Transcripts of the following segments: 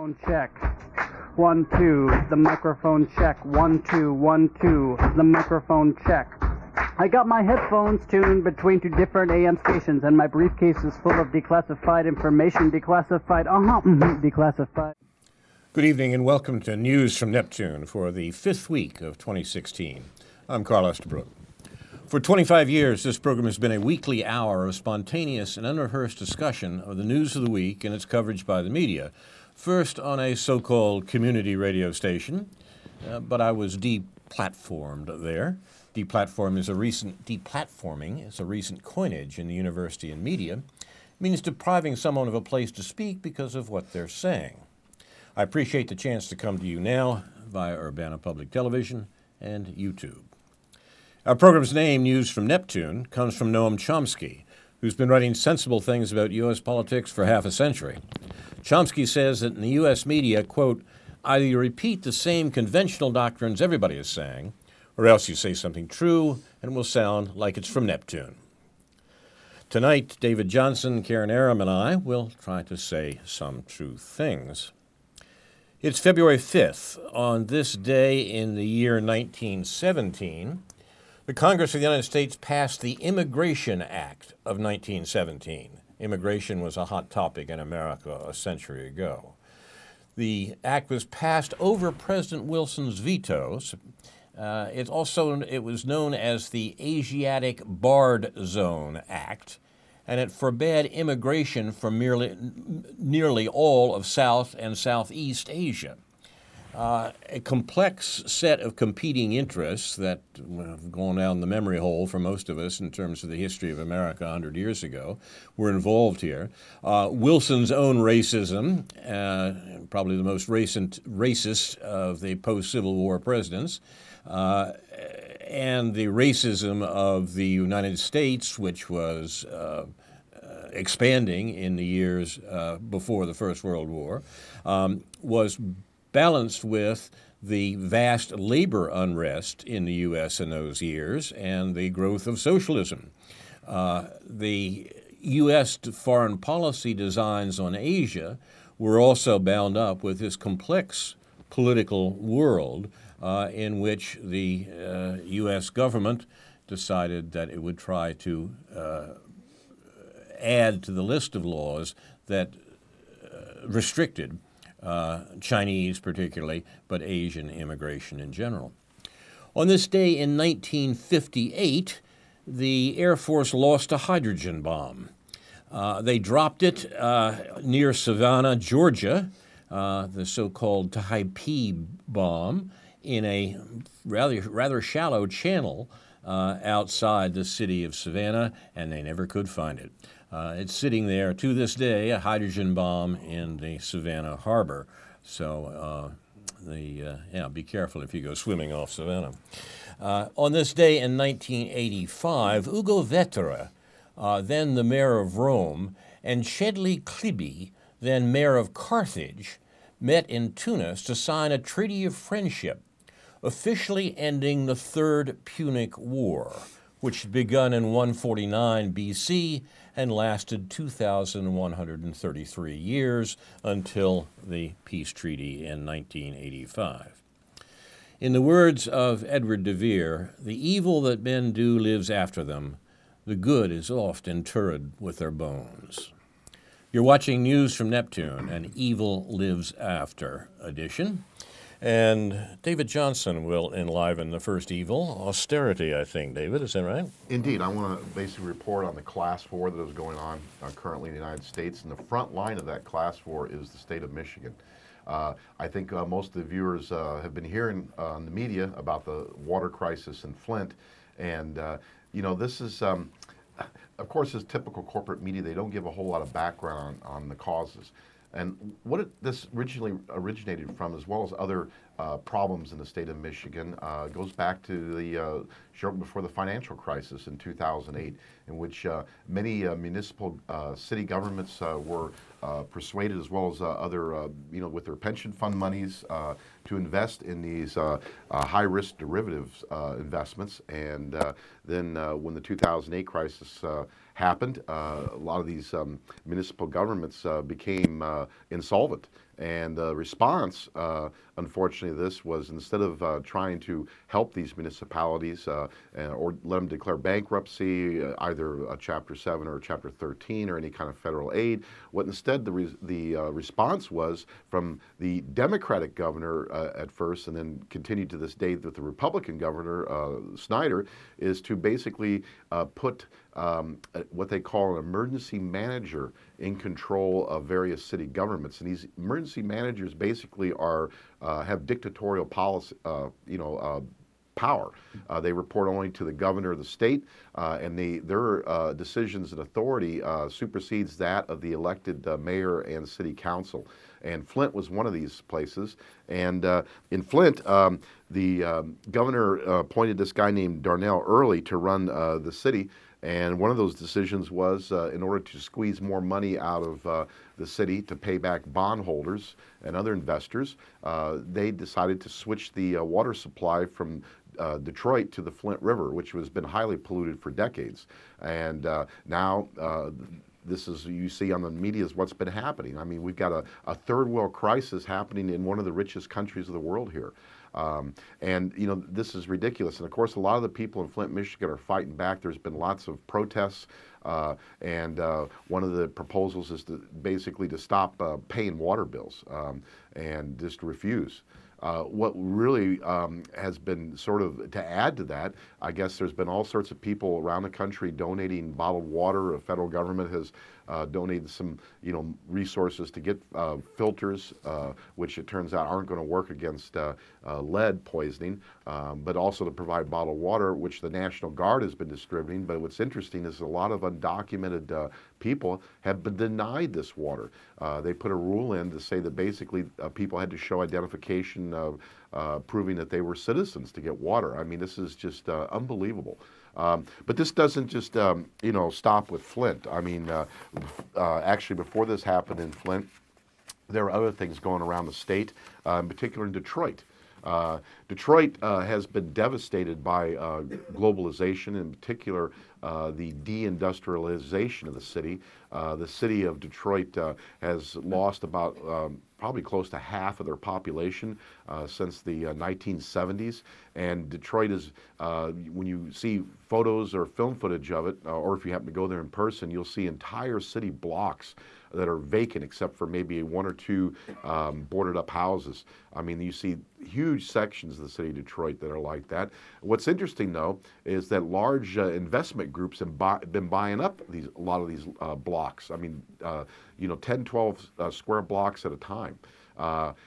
Microphone check. 1, 2. The microphone check. 1, 2, 1, 2. The microphone check. I got my headphones tuned between two different AM stations, and my briefcase is full of declassified information. Declassified. Good evening and welcome to News from Neptune for the fifth week of 2016. I'm Carl Estabrook. For 25 years, this program has been a weekly hour of spontaneous and unrehearsed discussion of the news of the week and its coverage by the media. First on a so-called community radio station, but I was deplatformed there. Deplatforming is a recent coinage in the university and media. It means depriving someone of a place to speak because of what they're saying. I appreciate the chance to come to you now via Urbana Public Television and YouTube. Our program's name, News from Neptune, comes from Noam Chomsky, who's been writing sensible things about U.S. politics for half a century. Chomsky says that in the U.S. media, quote, either you repeat the same conventional doctrines everybody is saying, or else you say something true and it will sound like it's from Neptune. Tonight, David Johnson, Karen Aram, and I will try to say some true things. It's February 5th. On this day in the year 1917, the Congress of the United States passed the Immigration Act of 1917. Immigration was a hot topic in America a century ago. The act was passed over President Wilson's veto. It was known as the Asiatic Barred Zone Act, and it forbade immigration from nearly all of South and Southeast Asia. A complex set of competing interests that have gone down the memory hole for most of us in terms of the history of America 100 years ago were involved here. Wilson's own racism, probably the most racist of the post-Civil War presidents, and the racism of the United States, which was expanding in the years before the First World War, was balanced with the vast labor unrest in the U.S. in those years and the growth of socialism. The U.S. foreign policy designs on Asia were also bound up with this complex political world in which the U.S. government decided that it would try to add to the list of laws that restricted Chinese particularly, but Asian immigration in general. On this day in 1958, the Air Force lost a hydrogen bomb. They dropped it near Savannah, Georgia, the so-called Taipei bomb, in a rather shallow channel outside the city of Savannah, and they never could find it. It's sitting there to this day, a hydrogen bomb in the Savannah harbor. So be careful if you go swimming off Savannah. On this day in 1985, Ugo Vetera, then the mayor of Rome, and Chedly Klibi, then mayor of Carthage, met in Tunis to sign a treaty of friendship, officially ending the Third Punic War, which had begun in 149 BC and lasted 2,133 years until the peace treaty in 1985. In the words of Edward de Vere, the evil that men do lives after them. The good is oft interred with their bones. You're watching News from Neptune, an Evil Lives After edition. And David Johnson will enliven the first evil, austerity, I think. David, is that right? Indeed. I want to basically report on the class war that is going on currently in the United States. And the front line of that class war is the state of Michigan. I think most of the viewers have been hearing on the media about the water crisis in Flint. And, this is, of course, as typical corporate media, they don't give a whole lot of background on the causes. And what this originally originated from, as well as other problems in the state of Michigan, goes back to the shortly before the financial crisis in 2008, in which many municipal city governments were persuaded, as well as other, with their pension fund monies, to invest in these high-risk derivatives investments. And then when the 2008 crisis happened. A lot of these municipal governments became insolvent. And the response, unfortunately, to this was instead of trying to help these municipalities or let them declare bankruptcy, either a Chapter 7 or a Chapter 13 or any kind of federal aid, what instead the response was from the Democratic governor at first and then continued to this day with the Republican governor, Snyder, is to basically put what they call an emergency manager in control of various city governments, and these emergency managers basically are have dictatorial policy, power. They report only to the governor of the state, and their decisions and authority supersedes that of the elected mayor and city council. And Flint was one of these places. And in Flint, the governor appointed this guy named Darnell Early to run the city. And one of those decisions was in order to squeeze more money out of the city to pay back bondholders and other investors, they decided to switch the water supply from Detroit to the Flint River, which has been highly polluted for decades. And now this is, you see on the media, is what's been happening. I mean, we've got a third world crisis happening in one of the richest countries of the world here. And, you know, this is ridiculous. And, of course, a lot of the people in Flint, Michigan are fighting back. There's been lots of protests. And one of the proposals is to basically to stop paying water bills and just refuse. What really has been sort of, to add to that, I guess there's been all sorts of people around the country donating bottled water. The federal government has donated some, resources to get filters, which it turns out aren't going to work against lead poisoning, but also to provide bottled water, which the National Guard has been distributing. But what's interesting is a lot of undocumented people have been denied this water. They put a rule in to say that basically people had to show identification proving that they were citizens to get water. I mean, this is just unbelievable. But this doesn't just, stop with Flint. I mean, actually, before this happened in Flint, there are other things going around the state, in particular in Detroit. Detroit has been devastated by globalization, in particular the deindustrialization of the city. The city of Detroit has lost about probably close to half of their population since the 1970s. And Detroit is, when you see photos or film footage of it, or if you happen to go there in person, you'll see entire city blocks that are vacant except for maybe one or two boarded up houses. I mean, you see huge sections of the city of Detroit that are like that. What's interesting, though, is that large investment groups have been buying up a lot of these blocks. I mean, 10, 12 square blocks at a time.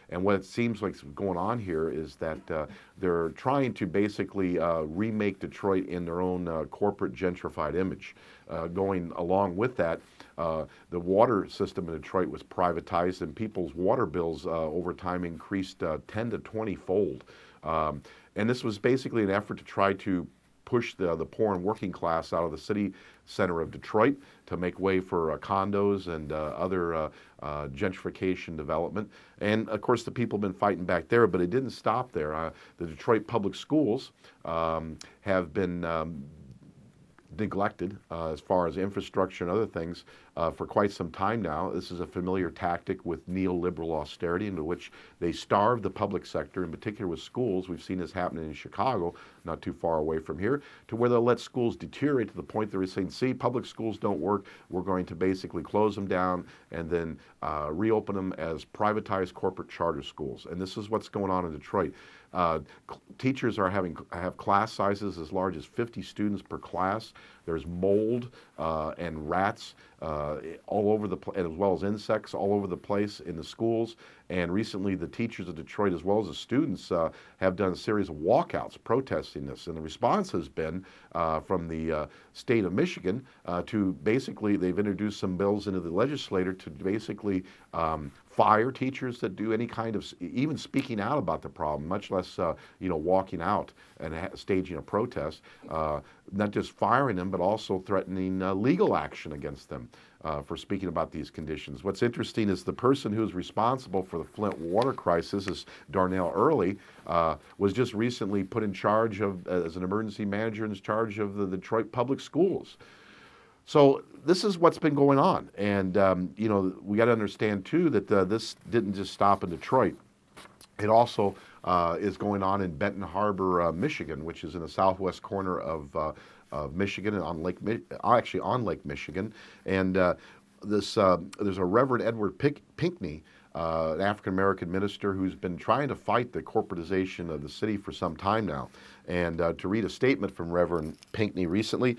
And what it seems like is going on here is that they're trying to basically remake Detroit in their own corporate gentrified image. Going along with that, the water system in Detroit was privatized, and people's water bills over time increased 10 to 20 fold. And this was basically an effort to try to push the poor and working class out of the city center of Detroit to make way for condos and other gentrification development. And, of course, the people have been fighting back there, but it didn't stop there. The Detroit public schools have been neglected as far as infrastructure and other things for quite some time now. This is a familiar tactic with neoliberal austerity, into which they starve the public sector, in particular with schools. We've seen this happening in Chicago, not too far away from here, to where they'll let schools deteriorate to the point that they're saying, see, public schools don't work. We're going to basically close them down and then reopen them as privatized corporate charter schools. And this is what's going on in Detroit. Teachers have class sizes as large as 50 students per class. There's mold and rats all over the place, as well as insects all over the place in the schools. And recently, the teachers of Detroit, as well as the students, have done a series of walkouts protesting this. And the response has been from the state of Michigan to basically, they've introduced some bills into the legislature to basically fire teachers that do any kind of, even speaking out about the problem, much less, walking out and staging a protest. Not just firing them, but also threatening legal action against them for speaking about these conditions. What's interesting is the person who's responsible for the Flint water crisis, is Darnell Early, was just recently put in charge of, as an emergency manager, in charge of the Detroit public schools. So this is what's been going on, and you know, we got to understand too that this didn't just stop in Detroit. It also is going on in Benton Harbor, Michigan, which is in the southwest corner of Michigan, and on actually on Lake Michigan. And there's a Reverend Edward Pinkney, an African American minister who's been trying to fight the corporatization of the city for some time now. And to read a statement from Reverend Pinkney recently,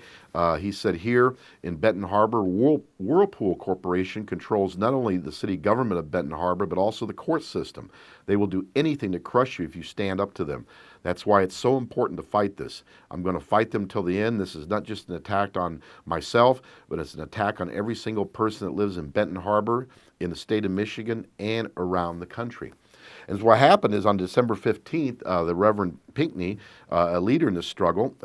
he said, "Here in Benton Harbor, Whirlpool Corporation controls not only the city government of Benton Harbor, but also the court system. They will do anything to crush you if you stand up to them. That's why it's so important to fight this. I'm going to fight them till the end. This is not just an attack on myself, but it's an attack on every single person that lives in Benton Harbor, in the state of Michigan, and around the country." And so what happened is on December 15th, the Reverend Pinkney, a leader in this struggle,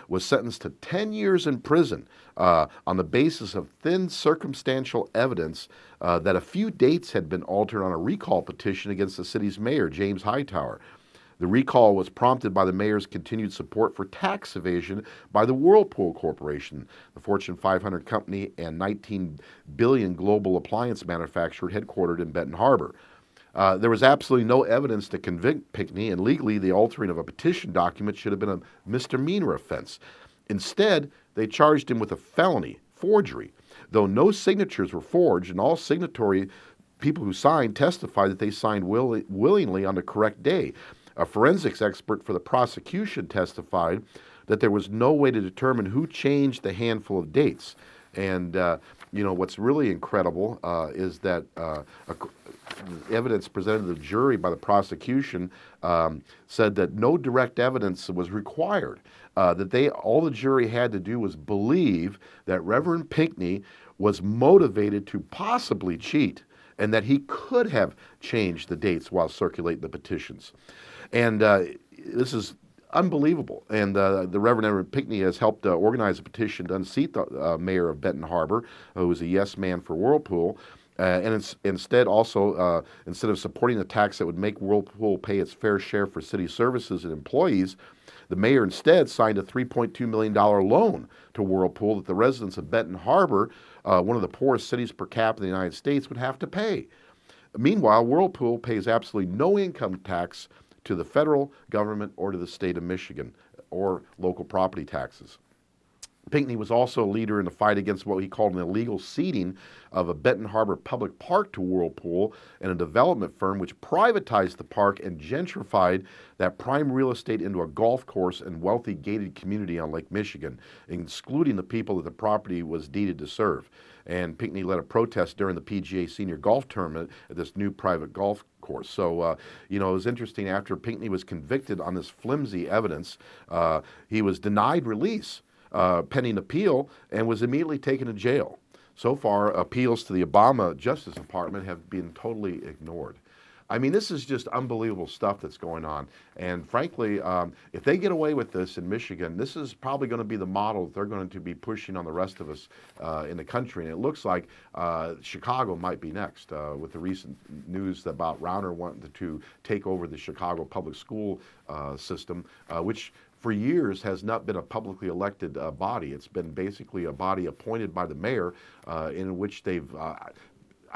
was sentenced to 10 years in prison on the basis of thin circumstantial evidence that a few dates had been altered on a recall petition against the city's mayor, James Hightower. The recall was prompted by the mayor's continued support for tax evasion by the Whirlpool Corporation, the Fortune 500 company and $19 billion global appliance manufacturer headquartered in Benton Harbor. There was absolutely no evidence to convict Pinkney, and legally the altering of a petition document should have been a misdemeanor offense. Instead, they charged him with a felony, forgery, though no signatures were forged, and all signatory people who signed testified that they signed willingly on the correct day. A forensics expert for the prosecution testified that there was no way to determine who changed the handful of dates. And, you know, what's really incredible is that evidence presented to the jury by the prosecution said that no direct evidence was required. That all the jury had to do was believe that Reverend Pinkney was motivated to possibly cheat, and that he could have changed the dates while circulating the petitions. And this is unbelievable. And the Reverend Edward Pinkney has helped organize a petition to unseat the mayor of Benton Harbor, who was a yes man for Whirlpool. And instead of supporting the tax that would make Whirlpool pay its fair share for city services and employees, the mayor instead signed a $3.2 million loan to Whirlpool that the residents of Benton Harbor, one of the poorest cities per capita in the United States, would have to pay. Meanwhile, Whirlpool pays absolutely no income tax to the federal government or to the state of Michigan or local property taxes. Pinkney was also a leader in the fight against what he called an illegal ceding of a Benton Harbor public park to Whirlpool and a development firm which privatized the park and gentrified that prime real estate into a golf course and wealthy gated community on Lake Michigan, excluding the people that the property was deeded to serve. And Pinkney led a protest during the PGA Senior Golf Tournament at this new private golf course. So, you know, it was interesting. After Pinkney was convicted on this flimsy evidence, he was denied release pending appeal and was immediately taken to jail. So far, appeals to the Obama Justice Department have been totally ignored. I mean, this is just unbelievable stuff that's going on. And frankly, if they get away with this in Michigan, this is probably going to be the model that they're going to be pushing on the rest of us in the country. And it looks like Chicago might be next with the recent news about Rauner wanting to take over the Chicago public school system, which for years has not been a publicly elected body. It's been basically a body appointed by the mayor in which they've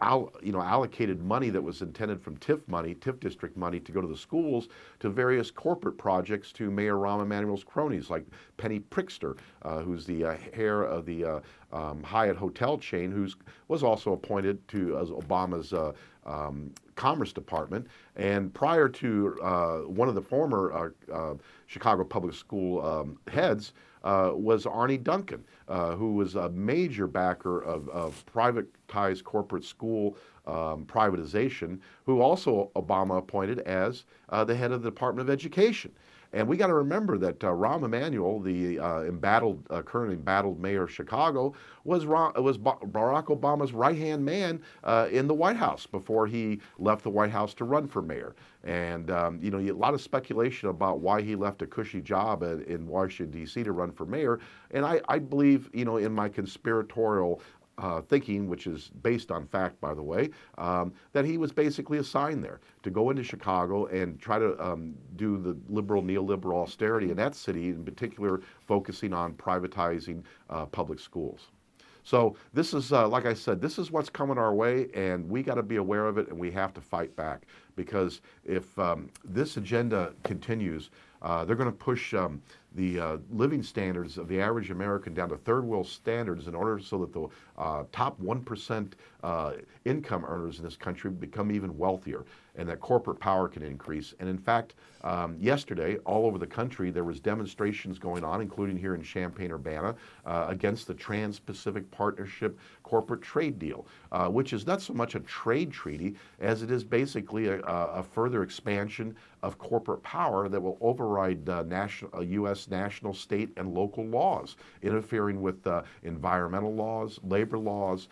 allocated money that was intended from TIF district money, to go to the schools, to various corporate projects, to Mayor Rahm Emanuel's cronies like Penny Pritzker, who's the heir of the Hyatt hotel chain, who was also appointed to as Obama's Commerce Department. And prior to one of the former Chicago public school heads was Arnie Duncan, who was a major backer of privatized corporate school privatization, who also Obama appointed as the head of the Department of Education. And we got to remember that Rahm Emanuel, the currently embattled mayor of Chicago, was Barack Obama's right-hand man in the White House before he left the White House to run for mayor. And you know, a lot of speculation about why he left a cushy job in Washington, D.C. to run for mayor. And I believe, you know, in my conspiratorial thinking, which is based on fact, by the way, that he was basically assigned there to go into Chicago and try to do the liberal, neoliberal austerity in that city, in particular focusing on privatizing public schools. So this is, like I said, this is what's coming our way, and we got to be aware of it, and we have to fight back. Because if this agenda continues, they're going to push the living standards of the average American down to third world standards in order so that the top 1% income earners in this country become even wealthier, and that corporate power can increase. And in fact, yesterday, all over the country, there was demonstrations going on, including here in Champaign-Urbana, against the Trans-Pacific Partnership corporate trade deal, which is not so much a trade treaty as it is basically a further expansion of corporate power that will override U.S. national, state, and local laws, interfering with environmental laws, labor laws,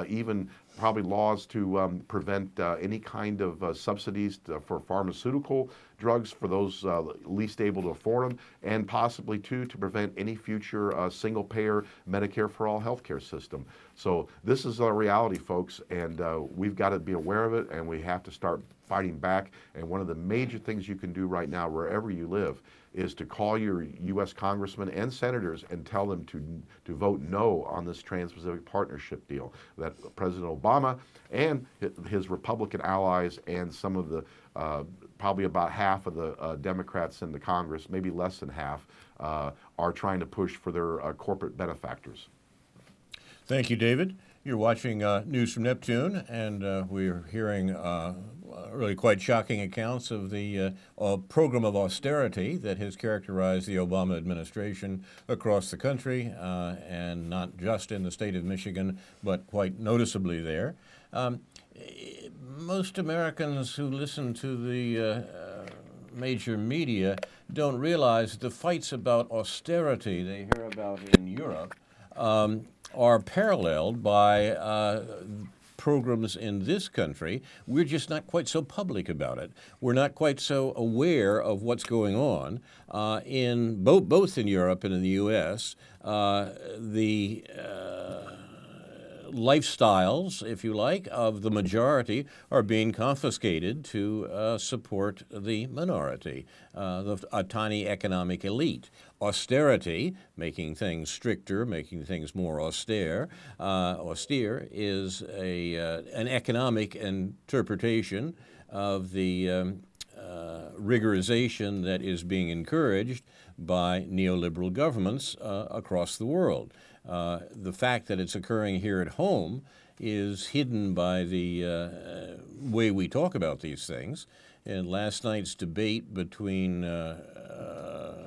even probably laws to prevent any kind of subsidies for pharmaceutical drugs for those least able to afford them, and possibly too to prevent any future single-payer Medicare for all healthcare system. So this is a reality, folks, and we've got to be aware of it, and we have to start fighting back. And one of the major things you can do right now, wherever you live, is to call your U.S. congressmen and senators and tell them to vote no on this Trans-Pacific Partnership deal that President Obama and his Republican allies and some of the probably about half of the Democrats in the Congress, maybe less than half, are trying to push for their corporate benefactors. Thank you, David. You're watching News from Neptune, and we're hearing really quite shocking accounts of the program of austerity that has characterized the Obama administration across the country, and not just in the state of Michigan, but quite noticeably there. Most Americans who listen to the major media don't realize the fights about austerity they hear about in Europe are paralleled by programs in this country. We're just not quite so public about it. We're not quite so aware of what's going on in both in Europe and in the U.S. The lifestyles, if you like, of the majority are being confiscated to support the minority, a tiny economic elite. Austerity, making things stricter, making things more austere, is an economic interpretation of the rigorization that is being encouraged by neoliberal governments across the world. The fact that it's occurring here at home is hidden by the way we talk about these things. In last night's debate between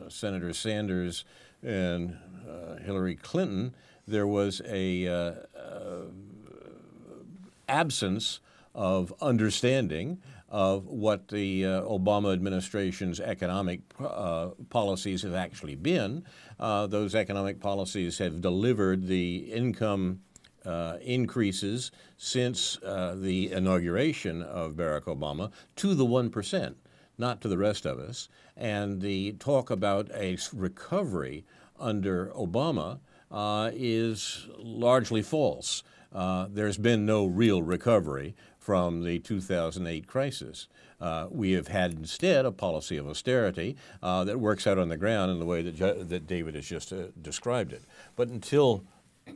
Senator Sanders and Hillary Clinton, there was a absence of understanding of what the Obama administration's economic policies have actually been. Those economic policies have delivered the income increases since the inauguration of Barack Obama to the 1%, not to the rest of us. And the talk about a recovery under Obama is largely false. There's been no real recovery from the 2008 crisis. We have had instead a policy of austerity that works out on the ground in the way that David has just described it. But until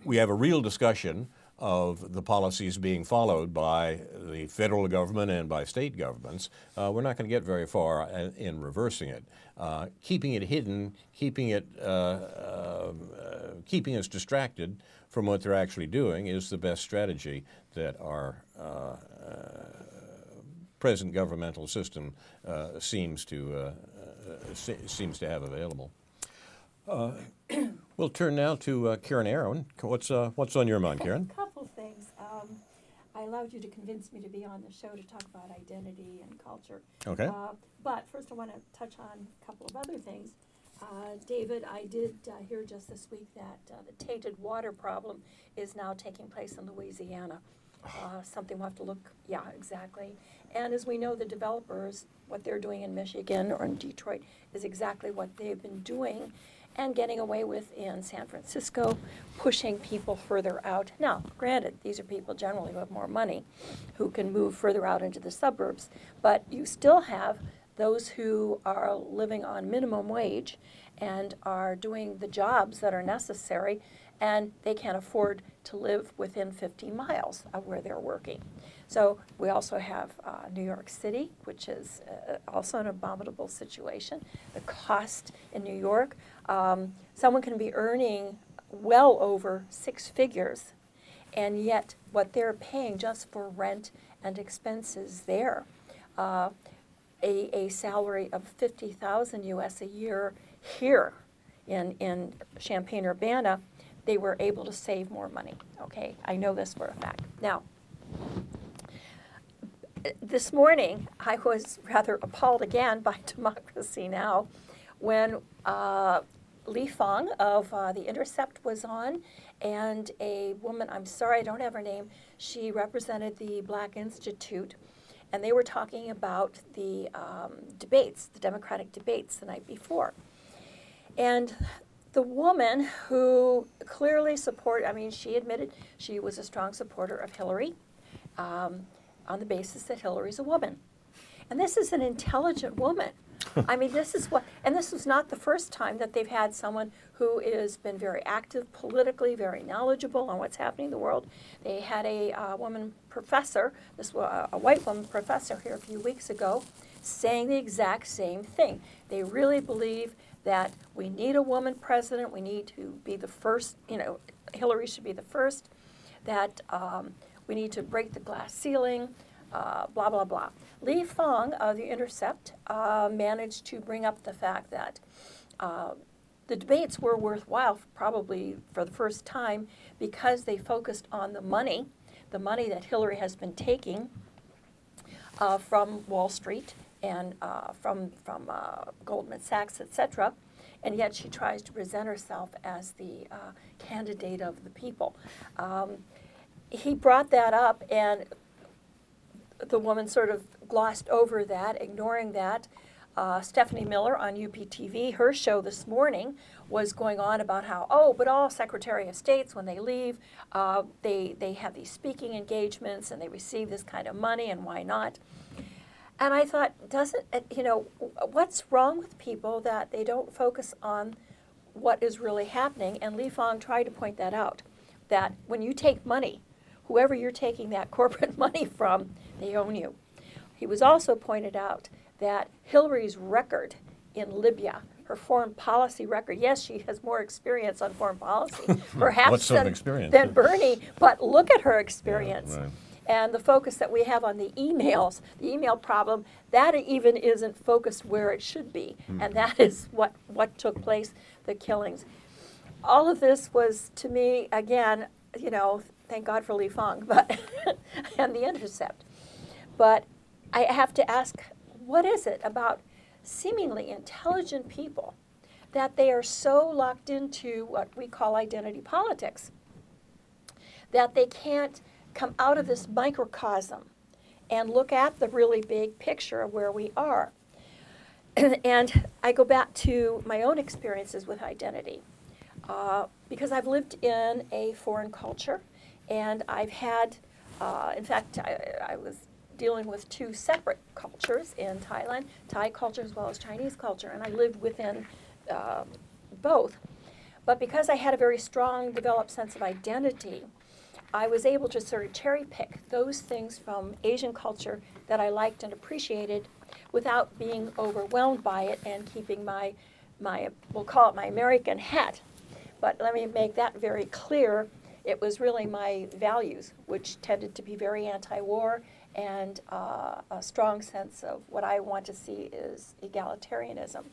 we have a real discussion of the policies being followed by the federal government and by state governments, we're not going to get very far in reversing it. Keeping it hidden, keeping us distracted from what they're actually doing is the best strategy that our present governmental system seems to have available. We'll turn now to Karen Aaron. What's on your mind, Karen? A couple things. I allowed you to convince me to be on the show to talk about identity and culture. Okay. But first I want to touch on a couple of other things. David, I did hear just this week that the tainted water problem is now taking place in Louisiana. Something we'll have to look, yeah, exactly. And as we know, the developers, what they're doing in Michigan or in Detroit is exactly what they've been doing and getting away with in San Francisco, pushing people further out. Now, granted, these are people generally who have more money, who can move further out into the suburbs, but you still have those who are living on minimum wage and are doing the jobs that are necessary and they can't afford to live within 50 miles of where they're working. So we also have New York City, which is also an abominable situation. The cost in New York, someone can be earning well over 6 figures, and yet what they're paying just for rent and expenses there, a salary of $50,000 US a year here in Champaign-Urbana, they were able to save more money. Okay, I know this for a fact. Now, this morning, I was rather appalled again by Democracy Now! When Lee Fong of The Intercept was on, and a woman, I'm sorry, I don't have her name, she represented the Black Institute, and they were talking about the debates, the Democratic debates the night before. And the woman who clearly she admitted she was a strong supporter of Hillary, on the basis that Hillary's a woman. And this is an intelligent woman. I mean, this was not the first time that they've had someone who has been very active politically, very knowledgeable on what's happening in the world. They had a woman professor, a white woman professor here a few weeks ago, saying the exact same thing. They really believe that we need a woman president, we need to be the first, Hillary should be the first, that we need to break the glass ceiling, blah, blah, blah. Lee Fong of The Intercept managed to bring up the fact that the debates were worthwhile probably for the first time because they focused on the money that Hillary has been taking from Wall Street and from Goldman Sachs, etc. And yet she tries to present herself as the candidate of the people. He brought that up, and the woman sort of glossed over that, ignoring that. Stephanie Miller on UPTV, her show this morning was going on about how, but all Secretary of States, when they leave, they have these speaking engagements and they receive this kind of money, and why not? And I thought, what's wrong with people that they don't focus on what is really happening? And Lee Fong tried to point that out, that when you take money, whoever you're taking that corporate money from, they own you. He was also pointed out that Hillary's record in Libya, her foreign policy record, yes, she has more experience on foreign policy, perhaps than Bernie, but look at her experience. Yeah, right. And the focus that we have on the emails, the email problem, that even isn't focused where it should be. And that is what took place, the killings. All of this was, to me, again, thank God for Lee Fong, but and The Intercept. But I have to ask, what is it about seemingly intelligent people that they are so locked into what we call identity politics that they can't come out of this microcosm and look at the really big picture of where we are? And I go back to my own experiences with identity, because I've lived in a foreign culture, and I've had, in fact, I was dealing with 2 separate cultures in Thailand, Thai culture as well as Chinese culture, and I lived within both. But because I had a very strong developed sense of identity, I was able to sort of cherry pick those things from Asian culture that I liked and appreciated without being overwhelmed by it and keeping my we'll call it my American hat. But let me make that very clear. It was really my values, which tended to be very anti-war, and a strong sense of what I want to see is egalitarianism,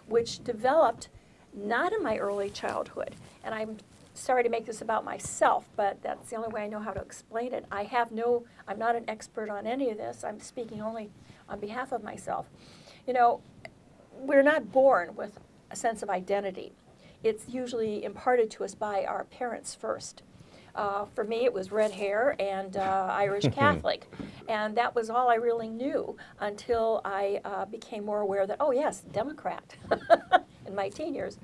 which developed not in my early childhood. And I'm sorry to make this about myself, but that's the only way I know how to explain it. I'm not an expert on any of this. I'm speaking only on behalf of myself. We're not born with a sense of identity. It's usually imparted to us by our parents first. For me, it was red hair and Irish Catholic. And that was all I really knew until I became more aware that, oh yes, Democrat in my teen years.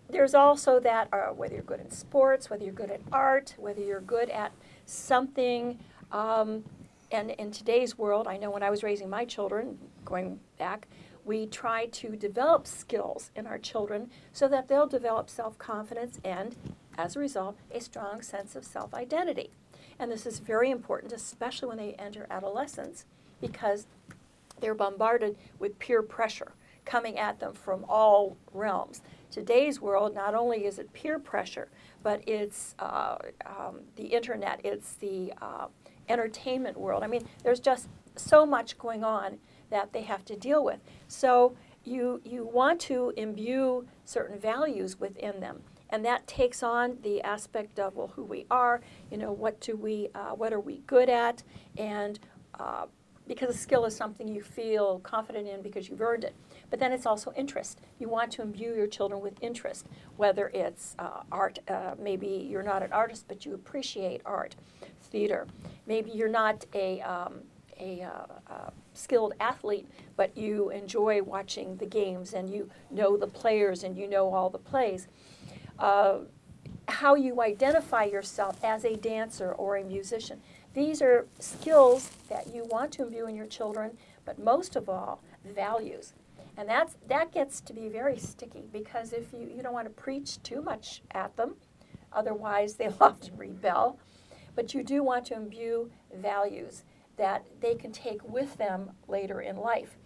There's also that whether you're good in sports, whether you're good at art, whether you're good at something. And in today's world, I know when I was raising my children, going back, We try to develop skills in our children so that they'll develop self-confidence and, as a result, a strong sense of self-identity. And this is very important, especially when they enter adolescence, because they're bombarded with peer pressure coming at them from all realms. Today's world, not only is it peer pressure, but it's the internet, it's the entertainment world. I mean, there's just so much going on that they have to deal with. So you want to imbue certain values within them. And that takes on the aspect of, well, who we are, you know, what are we good at, and because a skill is something you feel confident in because you've earned it. But then it's also interest. You want to imbue your children with interest, whether it's art. Maybe you're not an artist, but you appreciate art, theater. Maybe you're not a skilled athlete, but you enjoy watching the games and you know the players and you know all the plays. How you identify yourself as a dancer or a musician. These are skills that you want to imbue in your children, but most of all, values. And that gets to be very sticky, because if you don't want to preach too much at them, otherwise they'll often rebel, but you do want to imbue values that they can take with them later in life.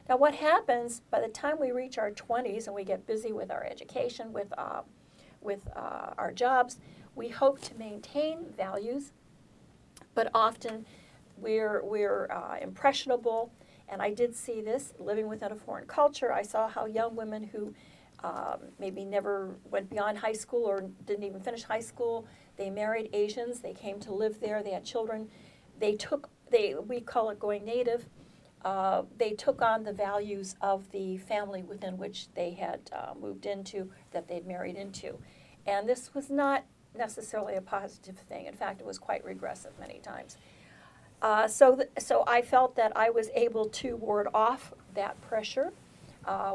Now what happens by the time we reach our 20s and we get busy with our education, with our jobs, we hope to maintain values, but often we're impressionable. And I did see this living within a foreign culture. I saw how young women who maybe never went beyond high school or didn't even finish high school, they married Asians, they came to live there, they had children. We call it going native. They took on the values of the family within which they had moved into, that they'd married into. And this was not necessarily a positive thing. In fact, it was quite regressive many times. So I felt that I was able to ward off that pressure,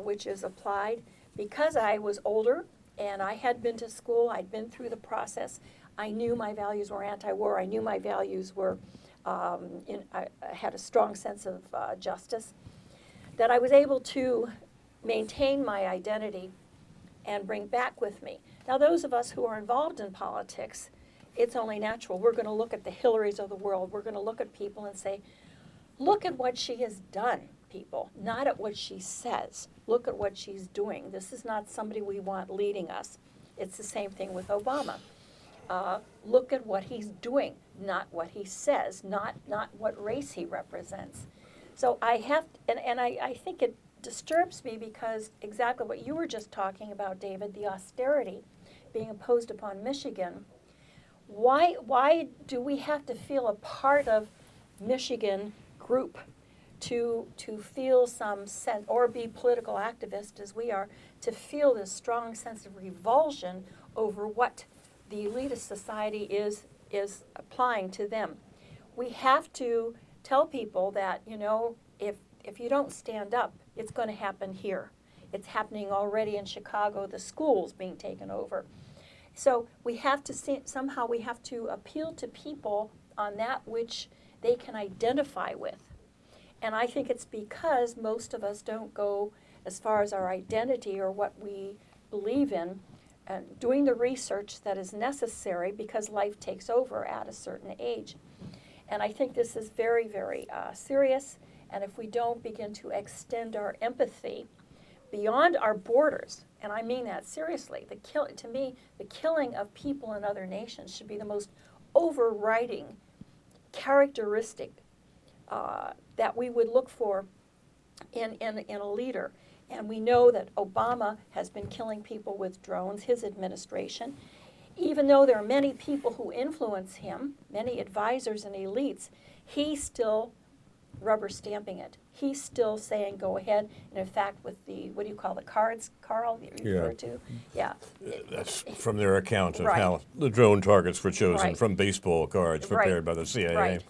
which is applied because I was older and I had been to school, I'd been through the process. I knew my values were anti-war. I knew my values were, I had a strong sense of justice, that I was able to maintain my identity and bring back with me. Now, those of us who are involved in politics, it's only natural. We're going to look at the Hillarys of the world. We're going to look at people and say, look at what she has done, people, not at what she says. Look at what she's doing. This is not somebody we want leading us. It's the same thing with Obama. Look at what he's doing, not what he says, not what race he represents. So I have, and I think it disturbs me because exactly what you were just talking about, David, the austerity being imposed upon Michigan. Why do we have to feel a part of Michigan group to feel some sense, or be political activists as we are, to feel this strong sense of revulsion over what the elitist society is applying to them? We have to tell people that, you know, if you don't stand up, it's going to happen here. It's happening already in Chicago, the schools being taken over. So we have to somehow we have to appeal to people on that which they can identify with. And I think it's because most of us don't go as far as our identity or what we believe in, and doing the research that is necessary because life takes over at a certain age. And I think this is very, very serious. And if we don't begin to extend our empathy beyond our borders, and I mean that seriously, to me, the killing of people in other nations should be the most overriding characteristic that we would look for in a leader. And we know that Obama has been killing people with drones, his administration. Even though there are many people who influence him, many advisors and elites, he's still rubber stamping it. He's still saying, go ahead. And in fact, with the, what do you call the cards, Carl, that you refer to? Yeah. That's from their account of Right. how the drone targets were chosen, Right. from baseball cards prepared by the CIA. Right.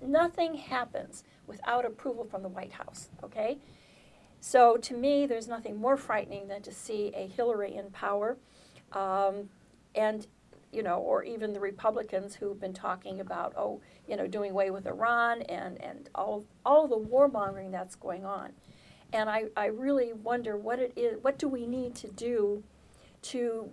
Nothing happens without approval from the White House, okay? So to me, there's nothing more frightening than to see a Hillary in power, and, you know, or even the Republicans who've been talking about, doing away with Iran and all the warmongering that's going on. And I really wonder what it is, what do we need to do to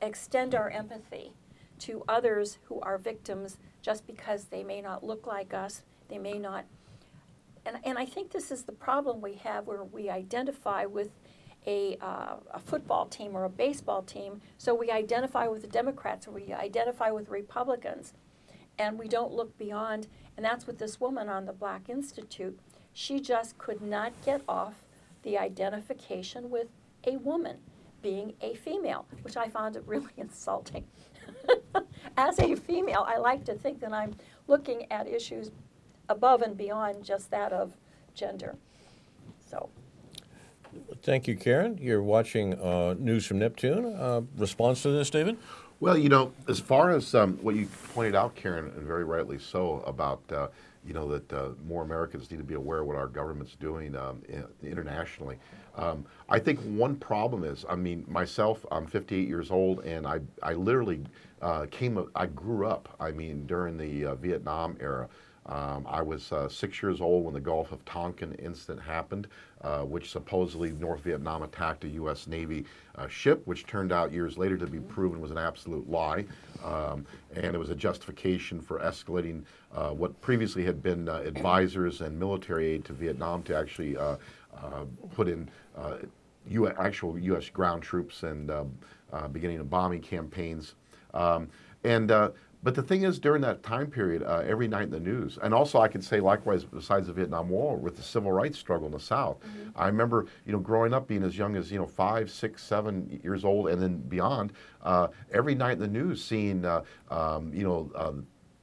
extend our empathy to others who are victims just because they may not look like us, they may not. And I think this is the problem we have where we identify with a football team or a baseball team, so we identify with the Democrats or we identify with Republicans, and we don't look beyond. And that's what this woman on the Black Institute, she just could not get off the identification with a woman being a female, which I found it really insulting. As a female, I like to think that I'm looking at issues above and beyond just that of gender. So. Thank you, Karen. You're watching News from Neptune. Response to this, David? Well, as far as what you pointed out, Karen, and very rightly so, about that more Americans need to be aware of what our government's doing internationally. I think one problem is, myself, I'm 58 years old, and I literally I grew up, during the Vietnam era. I was 6 years old when the Gulf of Tonkin incident happened, which supposedly North Vietnam attacked a U.S. Navy ship, which turned out years later to be proven was an absolute lie. And it was a justification for escalating what previously had been advisors and military aid to Vietnam to actually put in actual U.S. ground troops and beginning of bombing campaigns. But the thing is, during that time period, every night in the news, and also I could say likewise besides the Vietnam War, with the civil rights struggle in the South, I remember, growing up being as young as, 5, 6, 7 years old and then beyond, every night in the news seeing,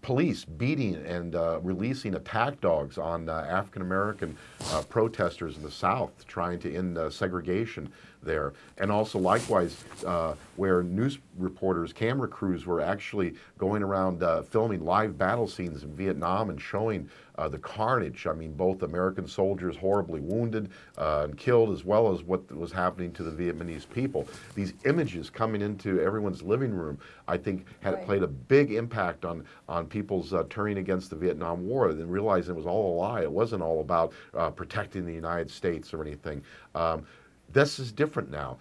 police beating and releasing attack dogs on African American protesters in the South trying to end segregation there. And also likewise where news reporters, camera crews were actually going around filming live battle scenes in Vietnam and showing the carnage. Both American soldiers horribly wounded and killed, as well as what was happening to the Vietnamese people. These images coming into everyone's living room, I think, had played a big impact on people's turning against the Vietnam War and realizing it was all a lie. It wasn't all about protecting the United States or anything. This is different now.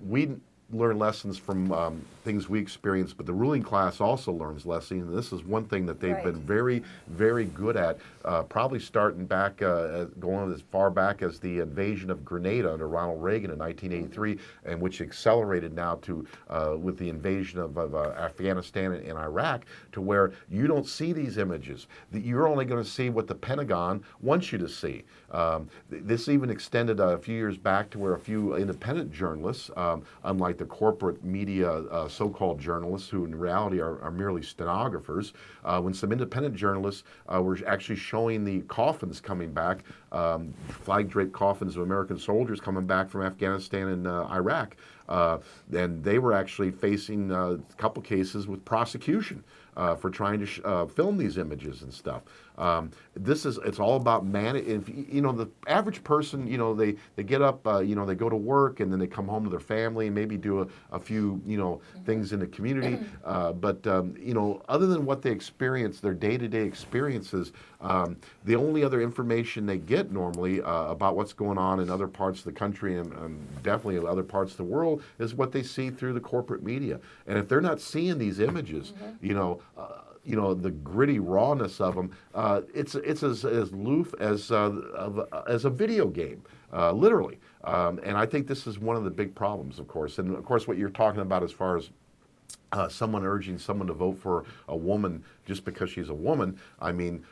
We learn lessons from things we experience, but the ruling class also learns lessons. And this is one thing that they've been very, very good at, probably starting back, going as far back as the invasion of Grenada under Ronald Reagan in 1983, and which accelerated now to with the invasion of Afghanistan and Iraq, to where you don't see these images. You're only going to see what the Pentagon wants you to see. This even extended a few years back to where a few independent journalists, unlike the corporate media so-called journalists, who in reality are merely stenographers, when some independent journalists were actually showing the coffins coming back, flag-draped coffins of American soldiers coming back from Afghanistan and Iraq. And they were actually facing a couple cases with prosecution for trying to film these images and stuff. It's all about the average person, they get up, they go to work and then they come home to their family and maybe do a few, things in the community. But other than what they experience, their day-to-day experiences, the only other information they get normally about what's going on in other parts of the country and definitely in other parts of the world is what they see through the corporate media. And if they're not seeing these images, the gritty rawness of them, it's as aloof as a video game, literally. And I think this is one of the big problems, of course. And of course, what you're talking about as far as someone urging someone to vote for a woman just because she's a woman,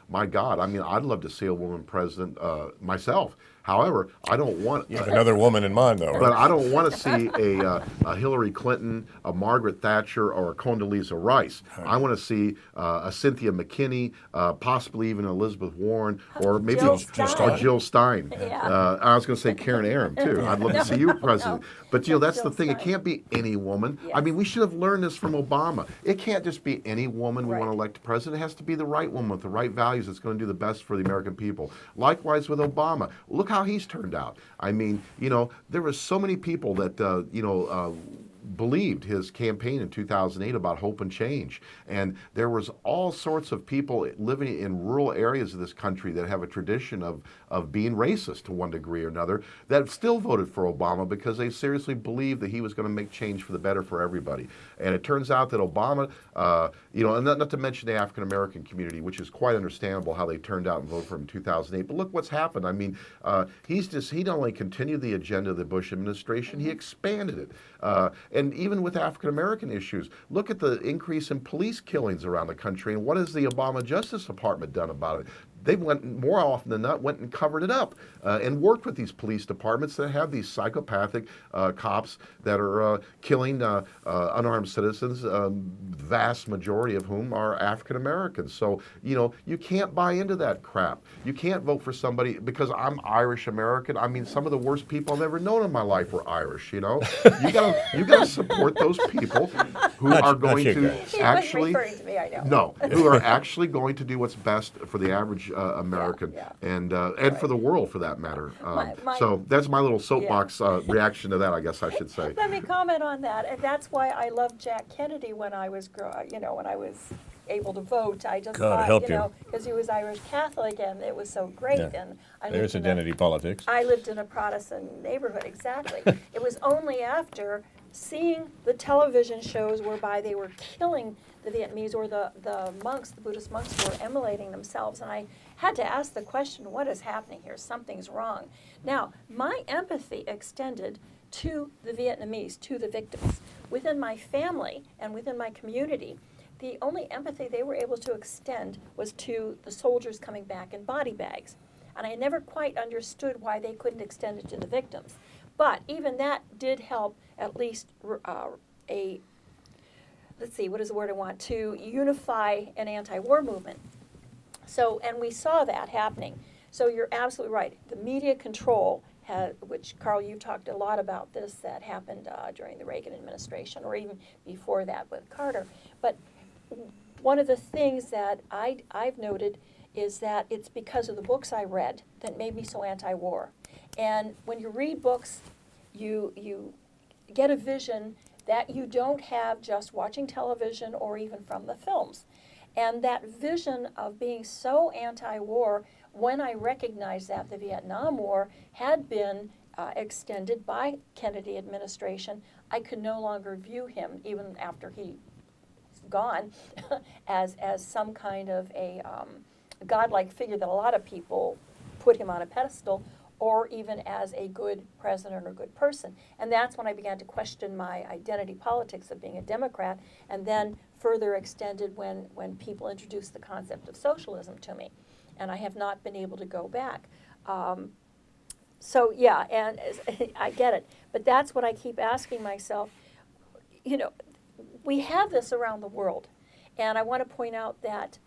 my God, I'd love to see a woman president myself. However, I don't want... You have another woman in mind, though, right? But I don't want to see a Hillary Clinton, a Margaret Thatcher, or a Condoleezza Rice. Right. I want to see a Cynthia McKinney, possibly even Elizabeth Warren, or maybe Jill Stein. Yeah. I was going to say Karen Aram, too. I'd love to see you president. No. But, that's Jill the thing. Stein. It can't be any woman. Yes. We should have learned this from Obama. It can't just be any woman we want to elect president. It has to be the right woman with the right values that's going to do the best for the American people. Likewise with Obama. Look how he's turned out. There were so many people that, believed his campaign in 2008 about hope and change. And there was all sorts of people living in rural areas of this country that have a tradition of being racist to one degree or another that still voted for Obama because they seriously believed that he was going to make change for the better for everybody. And it turns out that Obama, and not to mention the African American community, which is quite understandable how they turned out and voted for him in 2008. But look what's happened. I mean, he not only continued the agenda of the Bush administration, he expanded it. And even with African American issues, look at the increase in police killings around the country. And what has the Obama Justice Department done about it? They went, more often than not, went and covered it up and worked with these police departments that have these psychopathic cops that are killing unarmed citizens, vast majority of whom are African Americans. So, you can't buy into that crap. You can't vote for somebody because I'm Irish American. I mean, some of the worst people I've ever known in my life were Irish, You gotta support those people who are going to actually, he wasn't referring to me, I know. No, who are actually going to do what's best for the average American and for the world, for that matter. So that's my little soapbox reaction to that, I guess I should say. Let me comment on that, and that's why I loved Jack Kennedy when I was, when I was able to vote. I just God thought, help you. because he was Irish Catholic, and it was so great. Yeah. And There's identity politics. I lived in a Protestant neighborhood, exactly. It was only after seeing the television shows whereby they were killing the Vietnamese, or the monks, the Buddhist monks, were immolating themselves. And I had to ask the question, what is happening here? Something's wrong. Now, my empathy extended to the Vietnamese, to the victims. Within my family and within my community, the only empathy they were able to extend was to the soldiers coming back in body bags. And I never quite understood why they couldn't extend it to the victims. But even that did help at least let's see, what is the word I want, to unify an anti-war movement. So, and we saw that happening. So you're absolutely right. The media control, which, Carl, you talked a lot about this, that happened during the Reagan administration, or even before that with Carter. But one of the things that I've noted is that it's because of the books I read that made me so anti-war. And when you read books, you get a vision that you don't have just watching television or even from the films. And that vision of being so anti-war, when I recognized that the Vietnam War had been extended by Kennedy administration, I could no longer view him, even after he's gone, as some kind of a godlike figure that a lot of people put him on a pedestal, or even as a good president or good person. And that's when I began to question my identity politics of being a Democrat, and then further extended when people introduced the concept of socialism to me. And I have not been able to go back. So yeah, and I get it. But that's what I keep asking myself. We have this around the world. And I want to point out that